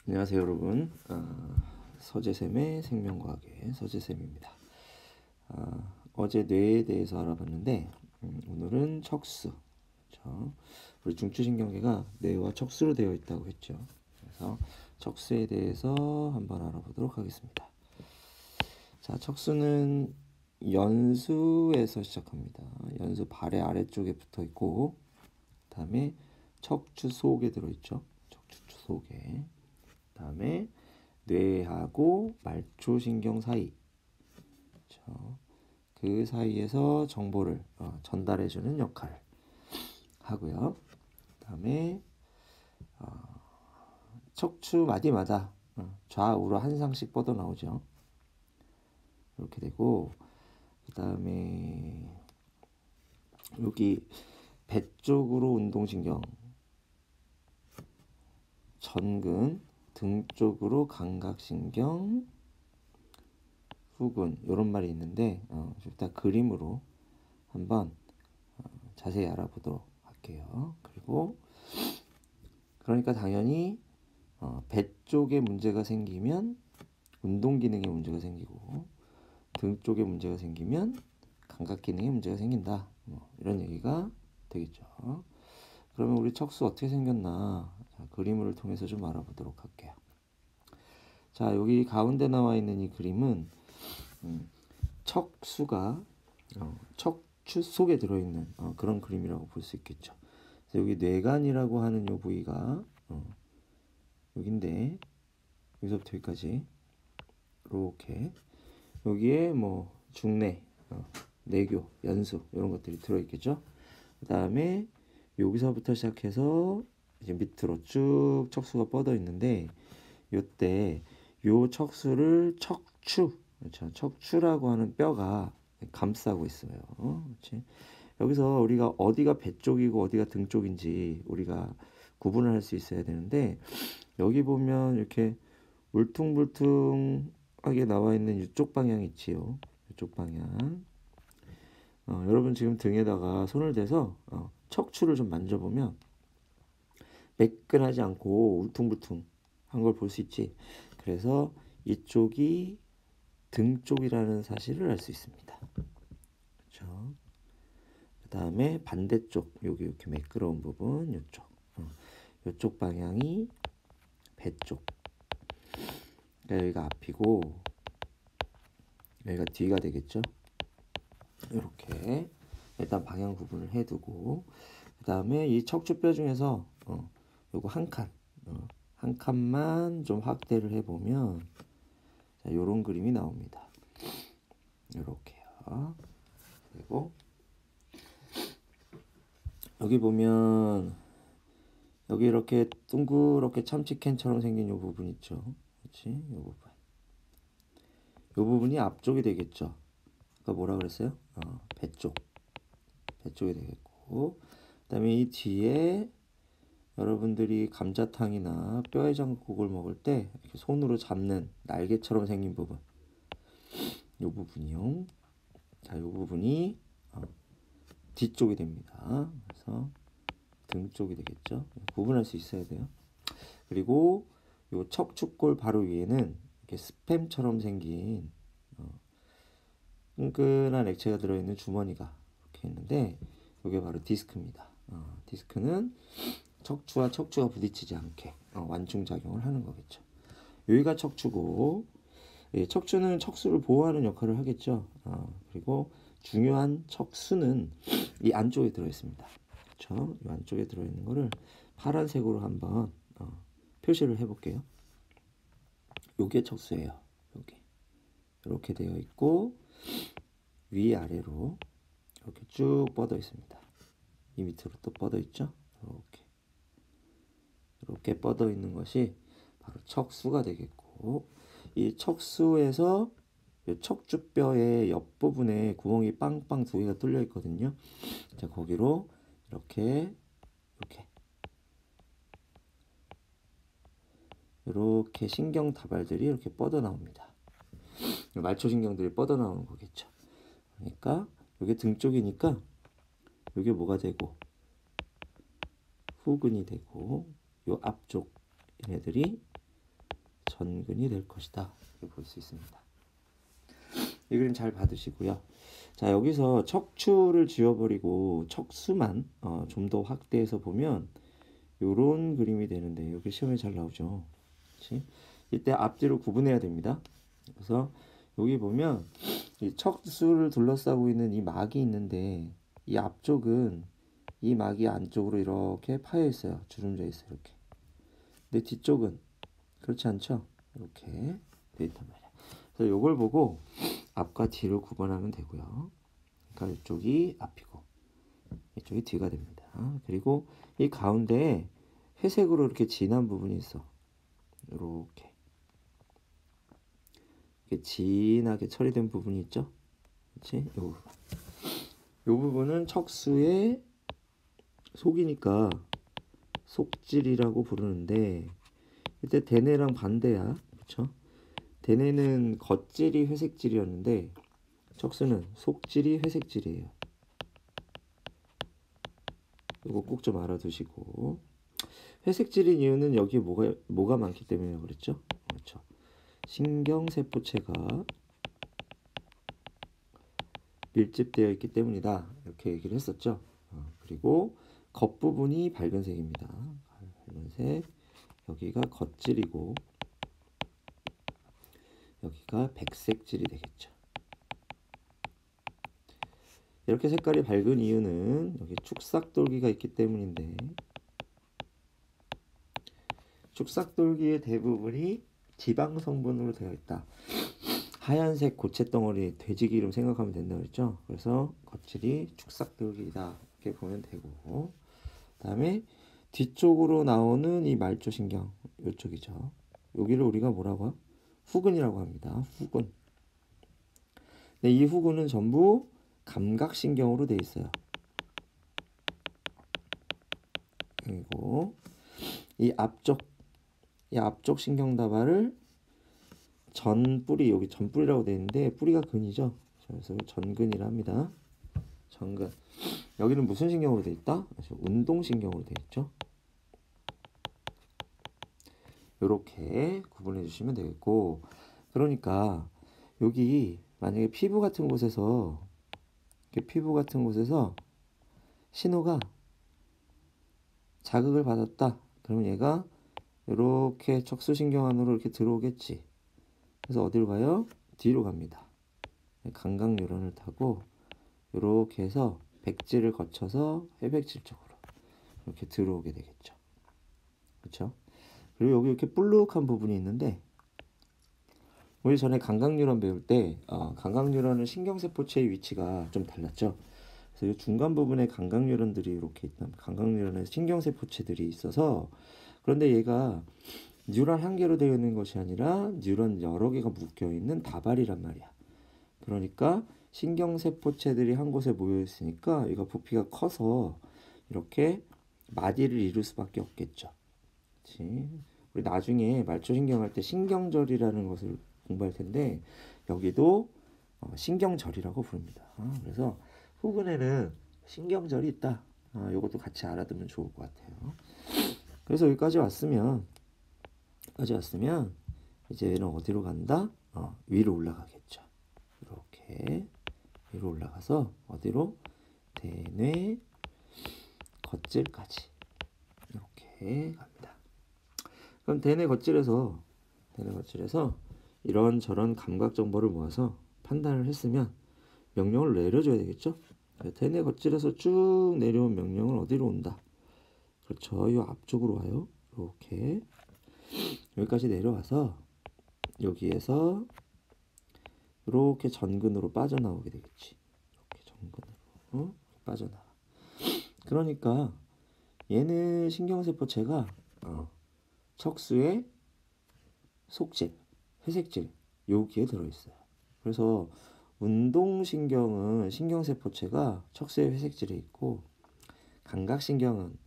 안녕하세요 여러분. 서재쌤의 생명과학의 서재쌤입니다. 어제 뇌에 대해서 알아봤는데 오늘은 척수. 그렇죠? 우리 중추신경계가 뇌와 척수로 되어 있다고 했죠. 그래서 척수에 대해서 한번 알아보도록 하겠습니다. 자, 척수는 연수에서 시작합니다. 연수 발의 아래쪽에 붙어 있고, 그 다음에 척추 속에 들어있죠. 척추 속에. 그 다음에 뇌하고 말초신경 사이, 그렇죠? 그 사이에서 정보를 전달해주는 역할을 하고요. 그 다음에 척추 마디마다 좌우로 한 쌍씩 뻗어 나오죠. 이렇게 되고, 그 다음에 여기 배 쪽으로 운동신경, 전근, 등 쪽으로 감각신경, 후근, 이런 말이 있는데 일단 그림으로 한번 자세히 알아보도록 할게요. 그리고 그러니까 당연히 배 쪽에 문제가 생기면 운동 기능에 문제가 생기고, 등 쪽에 문제가 생기면 감각 기능에 문제가 생긴다. 이런 얘기가 되겠죠. 그러면 우리 척수 어떻게 생겼나, 자, 그림을 통해서 좀 알아보도록 할게요. 자, 여기 가운데 나와 있는 이 그림은 척수가 척추 속에 들어있는 그런 그림이라고 볼 수 있겠죠. 그래서 여기 뇌간이라고 하는 요 부위가 여긴데, 여기서부터 여기까지 이렇게 여기에 뭐 중뇌, 내교, 연수 이런 것들이 들어있겠죠. 그 다음에 여기서부터 시작해서 이제 밑으로 쭉 척수가 뻗어 있는데, 요때 요 척수를 척추, 그렇죠? 척추라고 하는 뼈가 감싸고 있어요. 그렇지? 여기서 우리가 어디가 배 쪽이고 어디가 등 쪽인지 우리가 구분을 할 수 있어야 되는데, 여기 보면 이렇게 울퉁불퉁하게 나와 있는 이쪽 방향 있지요. 이쪽 방향. 여러분 지금 등에다가 손을 대서 척추를 좀 만져보면 매끈하지 않고 울퉁불퉁한 걸 볼 수 있지. 그래서 이쪽이 등 쪽이라는 사실을 알 수 있습니다. 그렇죠? 그 다음에 반대쪽, 여기 이렇게 매끄러운 부분, 이쪽. 이쪽 방향이 배 쪽. 그러니까 여기가 앞이고 여기가 뒤가 되겠죠. 이렇게 일단 방향 구분을 해두고, 그 다음에 이 척추뼈 중에서 요거 한 칸만 좀 확대를 해보면 자, 요런 그림이 나옵니다. 요렇게요. 그리고 여기 보면 여기 이렇게 둥그렇게 참치캔처럼 생긴 요 부분 있죠. 그렇지? 요 부분. 요 부분이 앞쪽이 되겠죠. 아까 뭐라 그랬어요? 배 쪽. 배 쪽이 되겠고, 그 다음에 이 뒤에 여러분들이 감자탕이나 뼈해장국을 먹을 때 이렇게 손으로 잡는 날개처럼 생긴 부분, 이 부분이요. 자, 이 부분이 뒤쪽이 됩니다. 그래서 등 쪽이 되겠죠. 구분할 수 있어야 돼요. 그리고 이 척추골 바로 위에는 이렇게 스팸처럼 생긴 끈끈한 액체가 들어있는 주머니가 이렇게 있는데, 이게 바로 디스크입니다. 디스크는 척추와 척추가 부딪히지 않게 완충작용을 하는 거겠죠. 여기가 척추고, 척추는 척수를 보호하는 역할을 하겠죠. 그리고 중요한 척수는 이 안쪽에 들어있습니다. 그렇죠? 이 안쪽에 들어있는 거를 파란색으로 한번 표시를 해볼게요. 요게 척수예요. 여기 이렇게 되어 있고, 위아래로 이렇게 쭉 뻗어 있습니다. 이 밑으로 또 뻗어 있죠. 이렇게 뻗어 있는 것이 바로 척수가 되겠고, 이 척수에서 척추뼈의 옆부분에 구멍이 빵빵 두 개가 뚫려 있거든요. 자, 거기로 이렇게 신경 다발들이 이렇게 뻗어 나옵니다. 말초신경들이 뻗어 나오는 거겠죠. 그러니까 이게 등 쪽이니까 이게 뭐가 되고 후근이 되고, 요 앞쪽 얘네들이 전근이 될 것이다. 이렇게 볼 수 있습니다. 이 그림 잘 받으시고요. 자, 여기서 척추를 지워버리고 척수만 좀 더 확대해서 보면 요런 그림이 되는데 여기 시험에 잘 나오죠. 그렇지? 이때 앞뒤로 구분해야 됩니다. 그래서 여기 보면 이 척수를 둘러싸고 있는 이 막이 있는데 이 앞쪽은 이 막이 안쪽으로 이렇게 파여 있어요. 주름져 있어요. 이렇게. 근데 뒤쪽은 그렇지 않죠? 이렇게 돼 있단 말이야. 그래서 이걸 보고 앞과 뒤를 구분하면 되고요. 그러니까 이쪽이 앞이고 이쪽이 뒤가 됩니다. 그리고 이 가운데에 회색으로 이렇게 진한 부분이 있어. 이렇게 진하게 처리된 부분이 있죠. 그렇지? 요 부분. 요 부분은 척수의 속이니까 속질이라고 부르는데 이때 대뇌랑 반대야. 그렇죠? 대뇌는 겉질이 회색질이었는데 척수는 속질이 회색질이에요. 이거 꼭 좀 알아두시고 회색질인 이유는 여기에 뭐가 많기 때문에 그랬죠? 그렇죠. 신경세포체가 밀집되어 있기 때문이다. 이렇게 얘기를 했었죠. 그리고 겉부분이 밝은색입니다. 밝은색. 여기가 겉질이고 여기가 백색질이 되겠죠. 이렇게 색깔이 밝은 이유는 여기 축삭돌기가 있기 때문인데 축삭돌기의 대부분이 지방 성분으로 되어 있다. 하얀색 고체 덩어리 돼지기름 생각하면 된다고 그랬죠. 그래서 겉질이 축삭돌기다 이렇게 보면 되고 그다음에 뒤쪽으로 나오는 이 말초신경 이쪽이죠. 여기를 우리가 뭐라고 해요? 후근이라고 합니다. 후근. 네, 이 후근은 전부 감각신경으로 되어 있어요. 그리고 이 앞쪽 신경다발을 전뿌리, 여기 전뿌리라고 되어 있는데 뿌리가 근이죠. 그래서 전근이라 합니다. 전근. 여기는 무슨 신경으로 되어 있다? 운동신경으로 되어 있죠. 이렇게 구분해 주시면 되겠고 그러니까 여기 만약에 피부 같은 곳에서 신호가 자극을 받았다. 그러면 얘가 이렇게 척수신경 안으로 이렇게 들어오겠지. 그래서 어디로 가요? 뒤로 갑니다. 감각뉴런을 타고 이렇게 해서 백질을 거쳐서 회백질 쪽으로 이렇게 들어오게 되겠죠. 그렇죠? 그리고 여기 이렇게 볼록한 부분이 있는데 우리 전에 감각뉴런 배울 때 감각뉴런은 신경세포체의 위치가 좀 달랐죠. 그래서 이 중간 부분에 감각뉴런들이 이렇게 있다. 감각뉴런에 신경세포체들이 있어서 그런데 얘가 뉴런 한 개로 되어 있는 것이 아니라 뉴런 여러 개가 묶여 있는 다발이란 말이야. 그러니까 신경세포체들이 한 곳에 모여 있으니까 얘가 부피가 커서 이렇게 마디를 이룰 수밖에 없겠죠. 그렇지? 우리 나중에 말초신경 할 때 신경절이라는 것을 공부할 텐데 여기도 신경절이라고 부릅니다. 그래서 후근에는 신경절이 있다. 이것도 같이 알아두면 좋을 것 같아요. 그래서 여기까지 왔으면 이제 얘는 어디로 간다? 위로 올라가겠죠. 이렇게 위로 올라가서 어디로? 대뇌 겉질까지 이렇게 갑니다. 그럼 대뇌 겉질에서 이런저런 감각 정보를 모아서 판단을 했으면 명령을 내려줘야 되겠죠. 대뇌 겉질에서 쭉 내려온 명령은 어디로 온다? 그렇죠. 이 앞쪽으로 와요. 이렇게 여기까지 내려와서 여기에서 이렇게 전근으로 빠져나오게 되겠지. 이렇게 전근으로 빠져나와. 그러니까 얘는 신경세포체가 척수의 속질, 회색질 여기에 들어있어요. 그래서 운동신경은 신경세포체가 척수의 회색질에 있고 감각신경은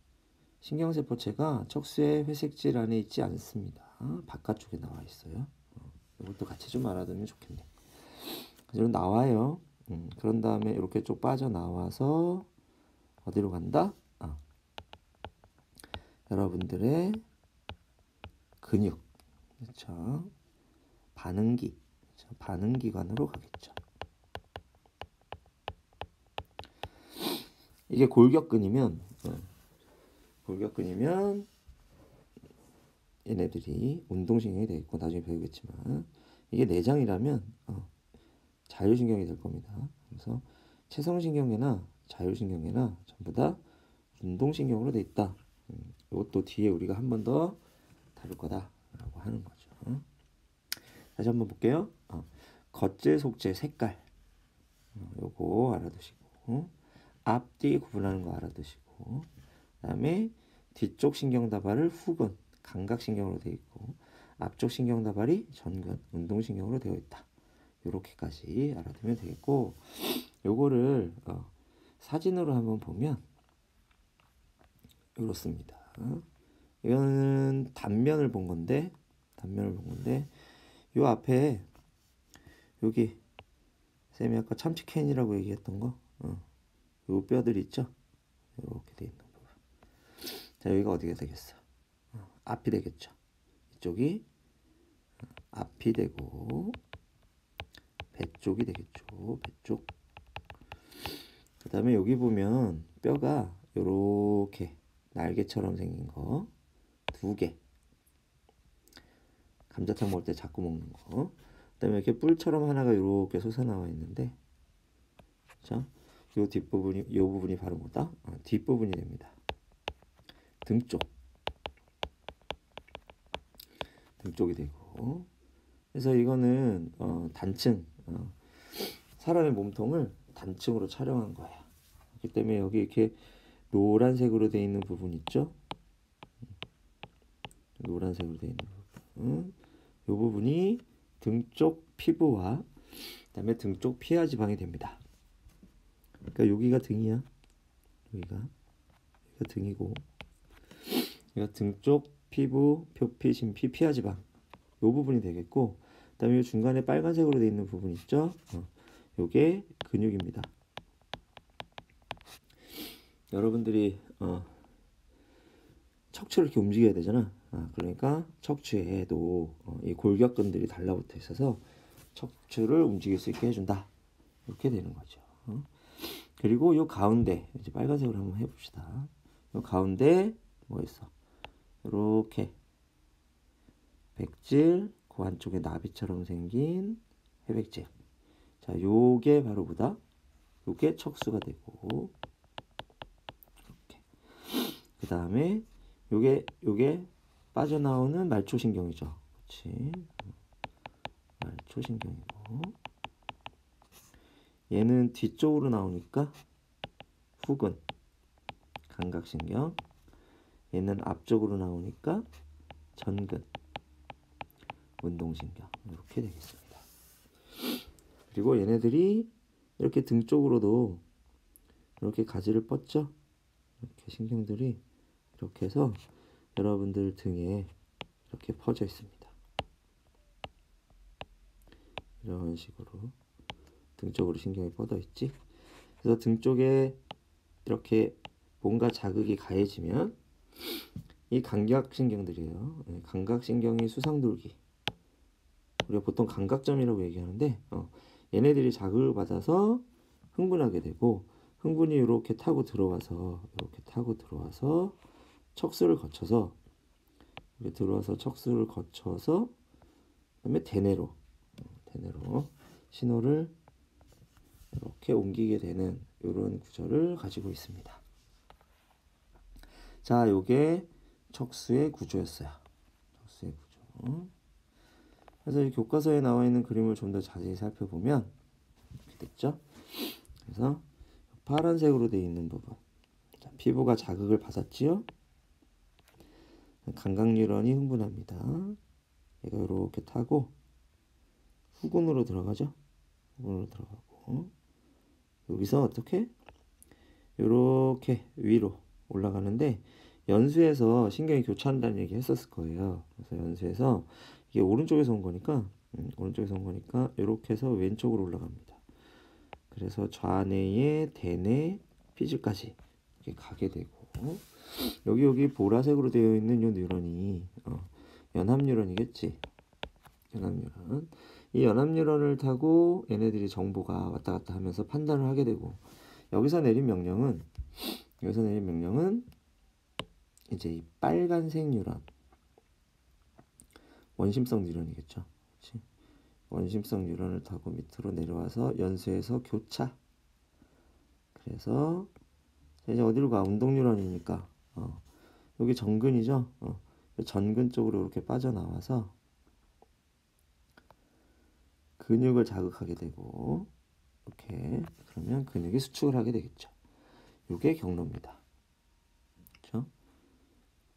신경세포체가 척수의 회색질 안에 있지 않습니다. 바깥쪽에 나와 있어요. 이것도 같이 좀 알아두면 좋겠네. 그래서 나와요. 그런 다음에 이렇게 쭉 빠져나와서 어디로 간다? 여러분들의 근육, 그렇죠. 반응기, 그렇죠? 반응기관으로 가겠죠. 이게 골격근이면 얘네들이 운동신경이 되겠고 나중에 배우겠지만 이게 내장이라면 자율신경이 될 겁니다. 그래서 체성신경계나 자율신경계나 전부 다 운동신경으로 돼 있다. 이것도 뒤에 우리가 한 번 더 다룰 거다라고 하는 거죠. 다시 한번 볼게요. 겉재, 속재, 색깔 요거 알아두시고 앞뒤 구분하는 거 알아두시고 그다음에 뒤쪽 신경다발을 후근, 감각신경으로 되어 있고 앞쪽 신경다발이 전근, 운동신경으로 되어 있다. 요렇게까지 알아두면 되겠고 요거를 사진으로 한번 보면 이렇습니다. 이거는 단면을 본 건데 요 앞에 여기 쌤이 아까 참치캔이라고 얘기했던 거 요 뼈들 있죠? 이렇게 돼 있는 부분. 자, 여기가 어디가 되겠어? 앞이 되겠죠. 이쪽이 앞이 되고 배 쪽이 되겠죠. 배 쪽. 그 다음에 여기 보면 뼈가 요렇게 날개처럼 생긴 거 2개. 감자탕 먹을 때 자꾸 먹는 거. 그 다음에 이렇게 뿔처럼 하나가 이렇게 솟아나와 있는데, 자, 요 뒷부분이, 요 부분이 바로 뭐다? 뒷부분이 됩니다. 등 쪽. 등 쪽이 되고. 그래서 이거는, 단층. 사람의 몸통을 단층으로 촬영한 거야. 그렇기 때문에 여기 이렇게 노란색으로 되어 있는 부분 있죠? 노란색으로 되어 있는 부분. 이 부분이 등 쪽 피부와 그다음에 등 쪽 피하 지방이 됩니다. 그러니까 여기가 등이야. 여기가 등이고 여기가 등 쪽 피부, 표피, 심피, 피하 지방. 이 부분이 되겠고 그다음에 이 중간에 빨간색으로 되어 있는 부분 있죠? 요게 근육입니다. 여러분들이 척추를 이렇게 움직여야 되잖아. 그러니까 척추에도 이 골격근들이 달라붙어 있어서 척추를 움직일 수 있게 해준다. 이렇게 되는 거죠. 그리고 요 가운데 이제 빨간색으로 한번 해봅시다. 요 가운데 뭐 있어? 이렇게 백질, 그 안쪽에 나비처럼 생긴 해백질. 자, 요게 바로 뭐다? 요게 척수가 되고, 이렇게. 그 다음에 요게 빠져나오는 말초신경이죠. 그렇지? 말초신경이고, 얘는 뒤쪽으로 나오니까 후근, 감각신경. 얘는 앞쪽으로 나오니까 전근, 운동신경. 이렇게 되겠습니다. 그리고 얘네들이 이렇게 등 쪽으로도 이렇게 가지를 뻗죠. 이렇게 신경들이 이렇게 해서 여러분들 등에 이렇게 퍼져 있습니다. 이런 식으로 등 쪽으로 신경이 뻗어 있지. 그래서 등 쪽에 이렇게 뭔가 자극이 가해지면 이 감각신경들이에요. 감각신경이 수상돌기. 우리가 보통 감각점이라고 얘기하는데 얘네들이 자극을 받아서 흥분하게 되고 흥분이 이렇게 타고 들어와서 척수를 거쳐서 그다음에 대뇌로 신호를 이렇게 옮기게 되는 이런 구조를 가지고 있습니다. 자, 요게 척수의 구조였어요. 척수의 구조. 그래서 이 교과서에 나와 있는 그림을 좀 더 자세히 살펴보면 이렇게 됐죠. 그래서 파란색으로 되어 있는 부분. 자, 피부가 자극을 받았지요. 감각뉴런이 흥분합니다. 얘가 이렇게 타고 후근으로 들어가죠. 후근으로 들어가고 여기서 어떻게? 이렇게 위로 올라가는데 연수에서 신경이 교차한다는 얘기 했었을 거예요. 그래서 연수에서 이게 오른쪽에서 온 거니까 이렇게 해서 왼쪽으로 올라갑니다. 그래서 좌뇌의 대뇌 피지까지 이렇게 가게 되고 여기 보라색으로 되어 있는 이 뉴런이 연합뉴런이겠지. 연합뉴런. 이 연합뉴런을 타고 얘네들이 정보가 왔다 갔다 하면서 판단을 하게 되고, 여기서 내린 명령은 이제 이 빨간색 뉴런, 원심성 뉴런이겠죠. 그치? 원심성 뉴런을 타고 밑으로 내려와서 연수에서 교차. 그래서 이제 어디로 가? 운동 뉴런이니까 여기 전근이죠. 전근 쪽으로 이렇게 빠져나와서 근육을 자극하게 되고, 이렇게 그러면 근육이 수축을 하게 되겠죠. 이게 경로입니다. 그렇죠?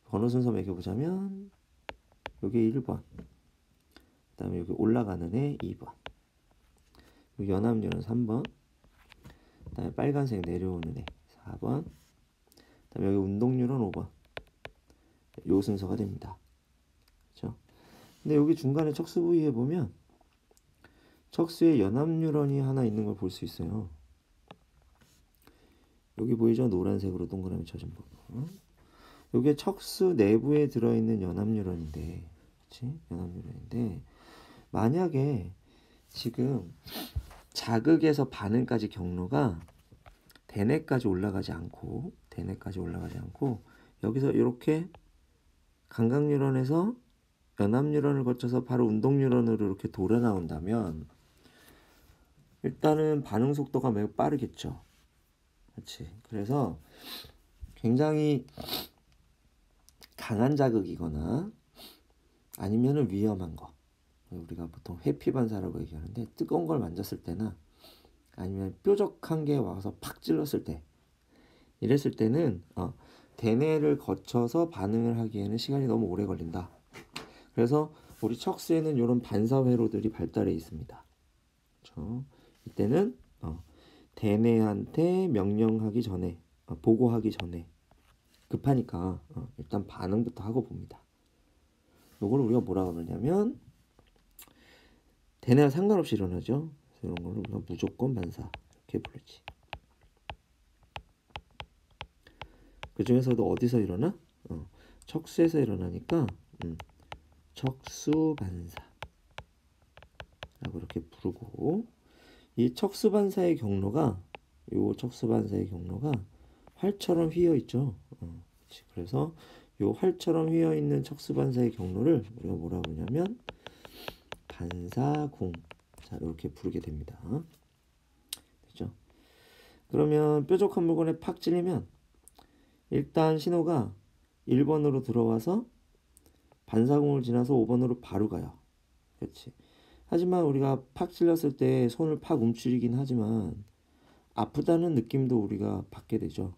번호 순서 매겨보자면 여기 1번, 그 다음에 여기 올라가는 애 2번, 여기 연합뉴런 3번, 그 다음에 빨간색 내려오는 애 4번, 그 다음에 여기 운동뉴런 5번. 요 순서가 됩니다. 그렇죠? 근데 여기 중간에 척수 부위에 보면 척수에 연합뉴런이 하나 있는 걸 볼 수 있어요. 여기 보이죠? 노란색으로 동그라미 쳐진 부분. 이게 척수 내부에 들어있는 연합뉴런인데, 그치? 연합뉴런인데, 만약에 지금 자극에서 반응까지 경로가 대뇌까지 올라가지 않고 여기서 이렇게 감각뉴런에서 연합뉴런을 거쳐서 바로 운동뉴런으로 이렇게 돌아 나온다면 일단은 반응 속도가 매우 빠르겠죠. 그렇지? 그래서 굉장히 강한 자극이거나 아니면은 위험한 거, 우리가 보통 회피 반사라고 얘기하는데, 뜨거운 걸 만졌을 때나 아니면 뾰족한 게 와서 팍 찔렀을 때, 이랬을 때는 대뇌를 거쳐서 반응을 하기에는 시간이 너무 오래 걸린다. 그래서 우리 척수에는 이런 반사 회로들이 발달해 있습니다. 그렇죠? 이때는 대뇌한테 명령하기 전에, 보고하기 전에 급하니까 일단 반응부터 하고 봅니다. 이걸 우리가 뭐라고 그러냐면 대뇌와 상관없이 일어나죠. 그래서 이런 걸 우리가 무조건 반사 이렇게 부르지. 그 중에서도 어디서 일어나? 척수에서 일어나니까 척수 반사라고 이렇게 부르고, 이 척수 반사의 경로가 활처럼 휘어 있죠. 그래서 이 활처럼 휘어 있는 척수 반사의 경로를 우리가 뭐라고 하냐면 반사궁. 자, 이렇게 부르게 됩니다. 됐죠? 그러면 뾰족한 물건에 팍 찔리면 일단 신호가 1번으로 들어와서 반사궁을 지나서 5번으로 바로 가요. 그렇지? 하지만 우리가 팍 찔렸을 때 손을 팍 움츠리긴 하지만 아프다는 느낌도 우리가 받게 되죠.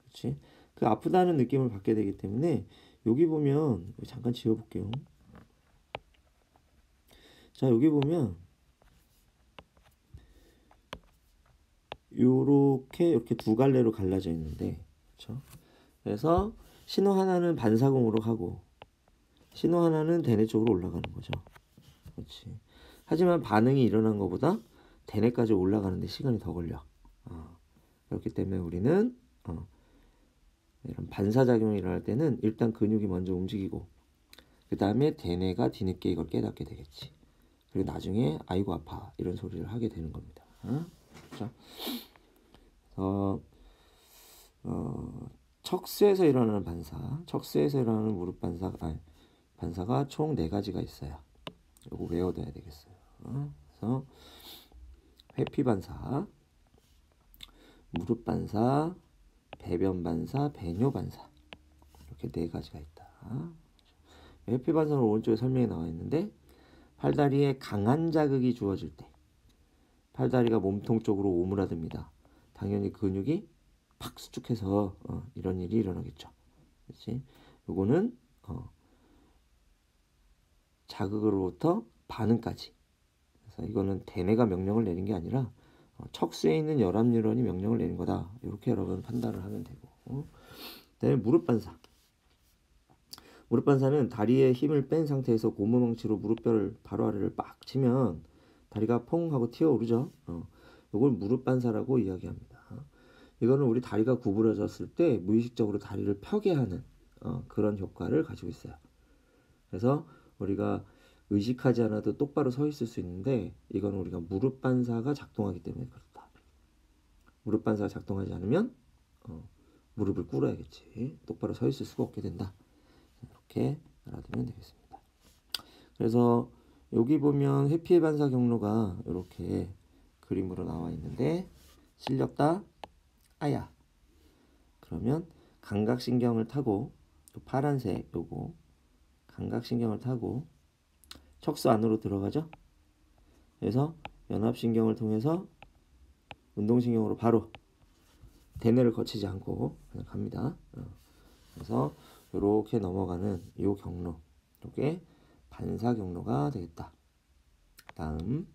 그렇지? 그 아프다는 느낌을 받게 되기 때문에 여기 보면, 잠깐 지워볼게요. 자, 여기 보면 이렇게 두 갈래로 갈라져 있는데, 그렇죠? 그래서 신호 하나는 반사궁으로 가고 신호 하나는 대뇌 쪽으로 올라가는 거죠. 그렇지? 하지만 반응이 일어난 것보다 대뇌까지 올라가는데 시간이 더 걸려. 그렇기 때문에 우리는 이런 반사작용이 일어날 때는 일단 근육이 먼저 움직이고 그 다음에 대뇌가 뒤늦게 이걸 깨닫게 되겠지. 그리고 나중에 아이고 아파 이런 소리를 하게 되는 겁니다. 그렇죠? 척수에서 일어나는 무릎 반사가 총 4가지가 있어요. 이거 외워둬야 되겠어요. 그래서 회피 반사, 무릎 반사, 배변 반사, 배뇨 반사, 이렇게 4가지가 있다. 회피 반사는 오른쪽에 설명이 나와 있는데, 팔다리에 강한 자극이 주어질 때 팔다리가 몸통 쪽으로 오므라듭니다. 당연히 근육이 팍 수축해서 이런 일이 일어나겠죠. 그렇지? 요거는 자극으로부터 반응까지. 그래서 이거는 대뇌가 명령을 내린 게 아니라 척수에 있는 연합뉴런이 명령을 내린 거다. 이렇게 여러분 판단을 하면 되고. 그다음에 무릎 반사. 무릎 반사는 다리에 힘을 뺀 상태에서 고무망치로 무릎뼈를 바로 아래를 빡 치면 다리가 퐁 하고 튀어오르죠. 이걸 무릎 반사라고 이야기합니다. 이거는 우리 다리가 구부러졌을 때 무의식적으로 다리를 펴게 하는 그런 효과를 가지고 있어요. 그래서 우리가 의식하지 않아도 똑바로 서 있을 수 있는데 이건 우리가 무릎 반사가 작동하기 때문에 그렇다. 무릎 반사가 작동하지 않으면 무릎을 꿇어야겠지. 똑바로 서 있을 수가 없게 된다. 이렇게 알아두면 되겠습니다. 그래서 여기 보면 회피의 반사 경로가 이렇게 그림으로 나와 있는데 실렸다 아야. 그러면 감각신경을 타고 파란색 요거 감각신경을 타고 척수 안으로 들어가죠. 그래서 연합신경을 통해서 운동신경으로 바로 대뇌를 거치지 않고 그냥 갑니다. 그래서 이렇게 넘어가는 이 경로, 이게 반사 경로가 되겠다. 다음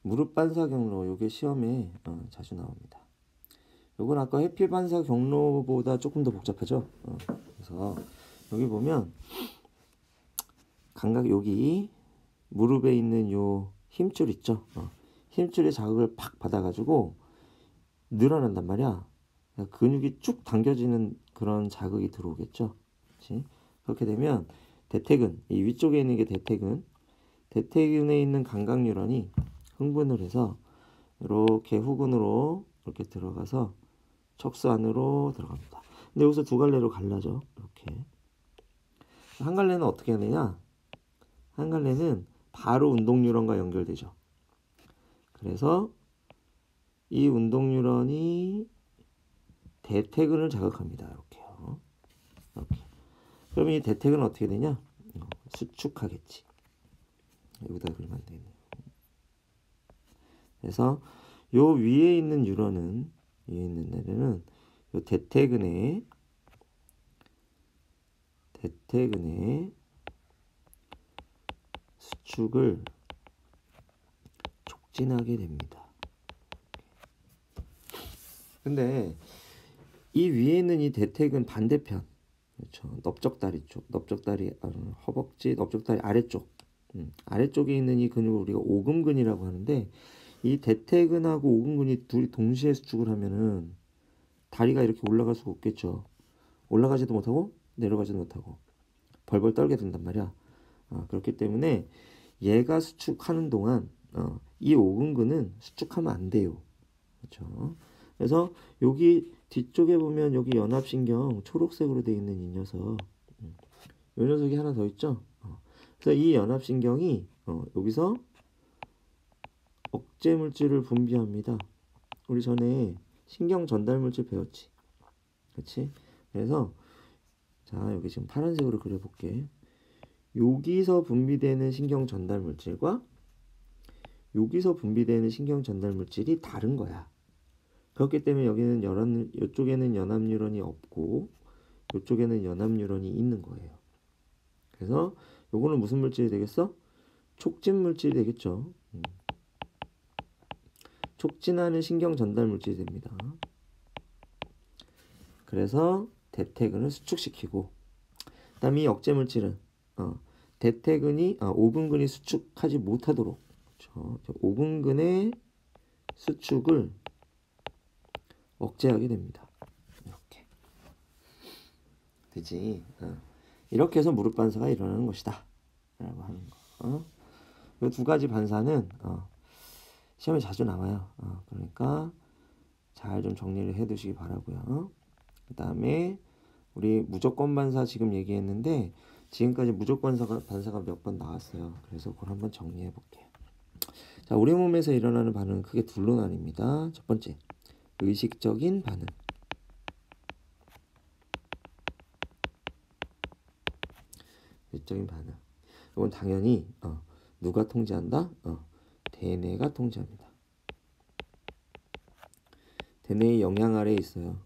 무릎 반사 경로, 이게 시험에 자주 나옵니다. 이건 아까 해피 반사 경로보다 조금 더 복잡하죠. 그래서 여기 보면 감각 여기 무릎에 있는 요 힘줄 있죠. 힘줄의 자극을 팍 받아가지고 늘어난단 말이야. 근육이 쭉 당겨지는 그런 자극이 들어오겠죠. 그렇지? 그렇게 되면 대퇴근, 이 위쪽에 있는 게 대퇴근에 있는 감각 뉴런이 흥분을 해서 이렇게 후근으로 이렇게 들어가서 척수 안으로 들어갑니다. 근데 여기서 두 갈래로 갈라져. 이렇게 한 갈래는 어떻게 하느냐? 한 갈래는 바로 운동 뉴런과 연결되죠. 그래서 이 운동 뉴런이 대퇴근을 자극합니다. 이렇게요. 이렇게. 그럼 이 대퇴근은 어떻게 되냐? 수축하겠지. 여기다 그리면 안 되겠네요. 그래서 요 위에 있는 뉴런은 요 대퇴근의 수축을 촉진하게 됩니다. 근데 이 위에 있는 이 대퇴근 반대편, 그렇죠? 넓적다리 쪽, 허벅지, 넓적다리 아래쪽, 아래쪽에 있는 이 근육을 우리가 오금근이라고 하는데 이 대퇴근하고 오금근이 둘이 동시에 수축을 하면은 다리가 이렇게 올라갈 수가 없겠죠. 올라가지도 못하고 내려가지도 못하고 벌벌 떨게 된단 말이야. 그렇기 때문에 얘가 수축하는 동안 이 오금근은 수축하면 안 돼요. 그렇죠? 그래서 여기 뒤쪽에 보면 여기 연합신경 초록색으로 되어 있는 이 녀석, 이 녀석이 하나 더 있죠. 그래서 이 연합신경이 여기서 억제 물질을 분비합니다. 우리 전에 신경 전달 물질 배웠지. 그렇지? 그래서 자, 여기 지금 파란색으로 그려볼게. 여기서 분비되는 신경 전달 물질과 여기서 분비되는 신경 전달 물질이 다른 거야. 그렇기 때문에 여기는 이쪽에는 연합 뉴런이 없고 이쪽에는 연합 뉴런이 있는 거예요. 그래서 요거는 무슨 물질이 되겠어? 촉진 물질이 되겠죠. 촉진하는 신경 전달 물질이 됩니다. 그래서 대퇴근을 수축시키고, 그다음에 이 억제 물질은 오금근이 수축하지 못하도록, 그렇죠? 오금근의 수축을 억제하게 됩니다. 이렇게 되지. 이렇게 해서 무릎 반사가 일어나는 것이다 라고 하는 거. 이 두 가지 반사는 시험에 자주 나와요. 그러니까 잘 좀 정리를 해 두시기 바라고요. 그 다음에 우리 무조건 반사 지금 얘기했는데 지금까지 무조건 반사가 몇 번 나왔어요. 그래서 그걸 한번 정리해 볼게요. 자, 우리 몸에서 일어나는 반응은 크게 둘로 나뉩니다. 첫 번째, 의식적인 반응. 의식적인 반응. 이건 당연히 누가 통제한다? 대뇌가 통제합니다. 대뇌의 영향 아래에 있어요.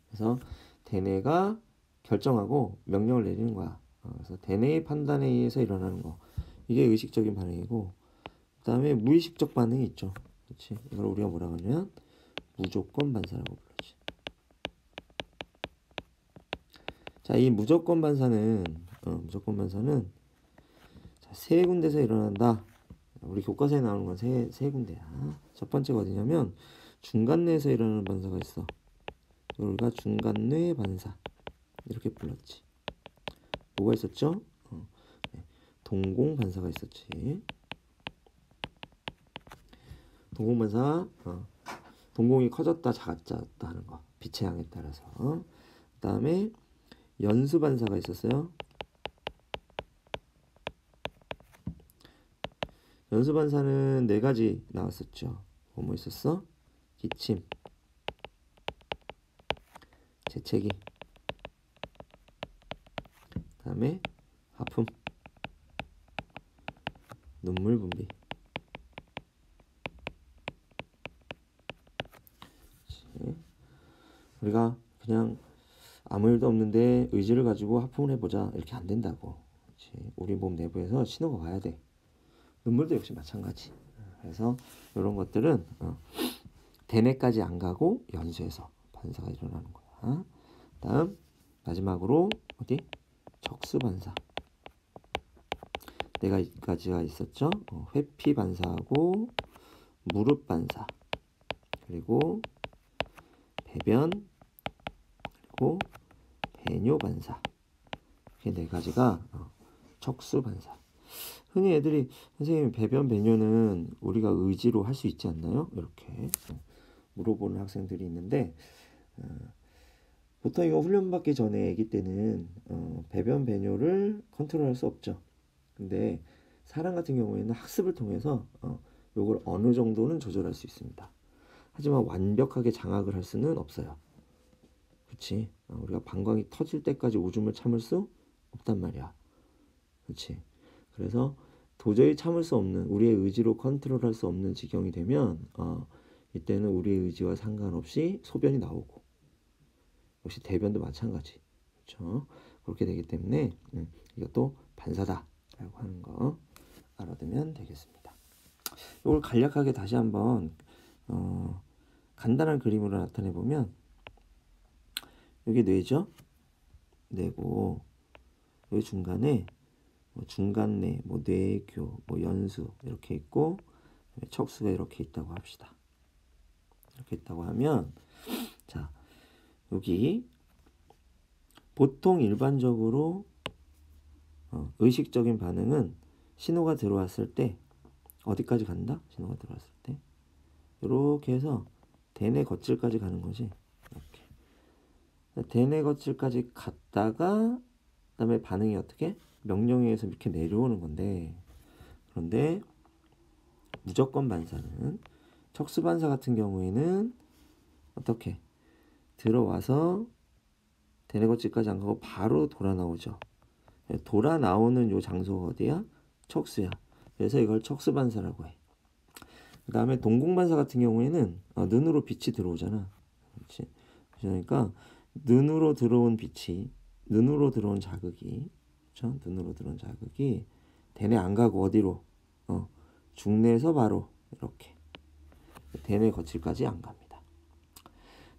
그래서 대뇌가 결정하고 명령을 내리는 거야. 그래서 대뇌의 판단에 의해서 일어나는 거. 이게 의식적인 반응이고, 그 다음에 무의식적 반응이 있죠. 그렇지? 이걸 우리가 뭐라고 하냐면 무조건 반사라고 부르지. 자, 이 무조건 반사는 자, 세 군데서 일어난다. 우리 교과서에 나오는 건 세 군데야. 첫 번째가 어디냐면 중간뇌에서 일어나는 반사가 있어. 우리가 중간뇌 반사 이렇게 불렀지. 뭐가 있었죠? 네. 동공 반사가 있었지. 동공 반사, 동공이 커졌다 작아졌다 하는 거, 빛의 양에 따라서. 그 다음에 연수 반사가 있었어요. 연수 반사는 4가지 나왔었죠. 뭐 있었어? 기침, 재채기, 그 다음에 하품, 눈물 분비. 우리가 그냥 아무 일도 없는데 의지를 가지고 하품을 해보자 이렇게 안 된다고. 그렇지? 우리 몸 내부에서 신호가 와야 돼. 눈물도 역시 마찬가지. 그래서 이런 것들은 대뇌까지 안 가고 연수에서 반사가 일어나는 거야. 다음 마지막으로 어디? 척수 반사. 4가지가 있었죠. 회피 반사하고 무릎 반사, 그리고 배변, 그리고 배뇨 반사. 이렇게 4가지가 척수 반사. 흔히 애들이 선생님 배변 배뇨는 우리가 의지로 할 수 있지 않나요? 이렇게 물어보는 학생들이 있는데 보통 이거 훈련받기 전에 아기 때는 배변 배뇨를 컨트롤할 수 없죠. 근데 사람 같은 경우에는 학습을 통해서 요걸 어느 정도는 조절할 수 있습니다. 하지만 완벽하게 장악을 할 수는 없어요. 그렇지? 우리가 방광이 터질 때까지 오줌을 참을 수 없단 말이야. 그렇지? 그래서 도저히 참을 수 없는, 우리의 의지로 컨트롤할 수 없는 지경이 되면 이때는 우리의 의지와 상관없이 소변이 나오고, 역시 대변도 마찬가지. 그렇죠? 그렇게 되기 때문에 이것도 반사다라고 하는 거 알아두면 되겠습니다. 이걸 간략하게 다시 한번 간단한 그림으로 나타내 보면, 여기 뇌죠? 뇌고 여기 중간에 중간뇌, 뇌교, 연수 이렇게 있고 척수가 이렇게 있다고 합시다. 이렇게 있다고 하면, 자, 여기 보통 일반적으로 의식적인 반응은 신호가 들어왔을 때 어디까지 간다? 신호가 들어왔을 때 이렇게 해서 대뇌 거칠까지 가는 거지. 이렇게 대뇌 거칠까지 갔다가 그다음에 반응이 어떻게? 명령에 의해서 이렇게 내려오는 건데, 그런데 무조건 반사는 척수 반사 같은 경우에는 어떻게? 들어와서 대뇌 거칠까지 안 가고 바로 돌아 나오죠. 돌아 나오는 요 장소가 어디야? 척수야. 그래서 이걸 척수 반사라고 해. 그 다음에 동공 반사 같은 경우에는 눈으로 빛이 들어오잖아. 그렇지? 그러니까 눈으로 들어온 빛이, 눈으로 들어온 자극이, 그렇죠? 눈으로 들어온 자극이 대뇌 안 가고 어디로? 중뇌에서 바로 이렇게 대뇌 거칠까지 안 갑니다.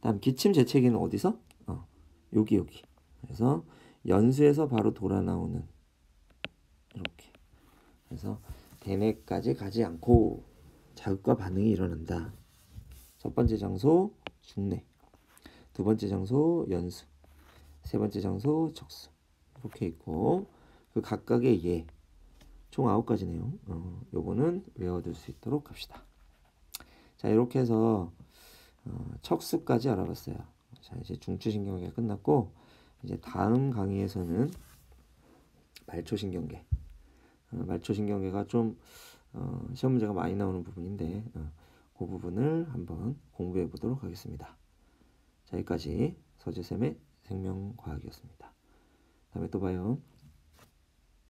다음 기침 재채기는 어디서? 여기. 그래서 연수에서 바로 돌아 나오는 이렇게. 그래서 대뇌까지 가지 않고 자극과 반응이 일어난다. 첫 번째 장소 중뇌, 두 번째 장소 연수, 세 번째 장소 척수. 이렇게 있고 그 각각의 예, 총 9가지 내용. 요거는 외워둘 수 있도록 합시다. 자, 이렇게 해서 척수까지 알아봤어요. 자, 이제 중추신경계가 끝났고, 이제 다음 강의에서는 말초신경계. 말초신경계가 좀 시험 문제가 많이 나오는 부분인데 그 부분을 한번 공부해 보도록 하겠습니다. 자, 여기까지 서재쌤의 생명과학이었습니다. 다음에 또 봐요.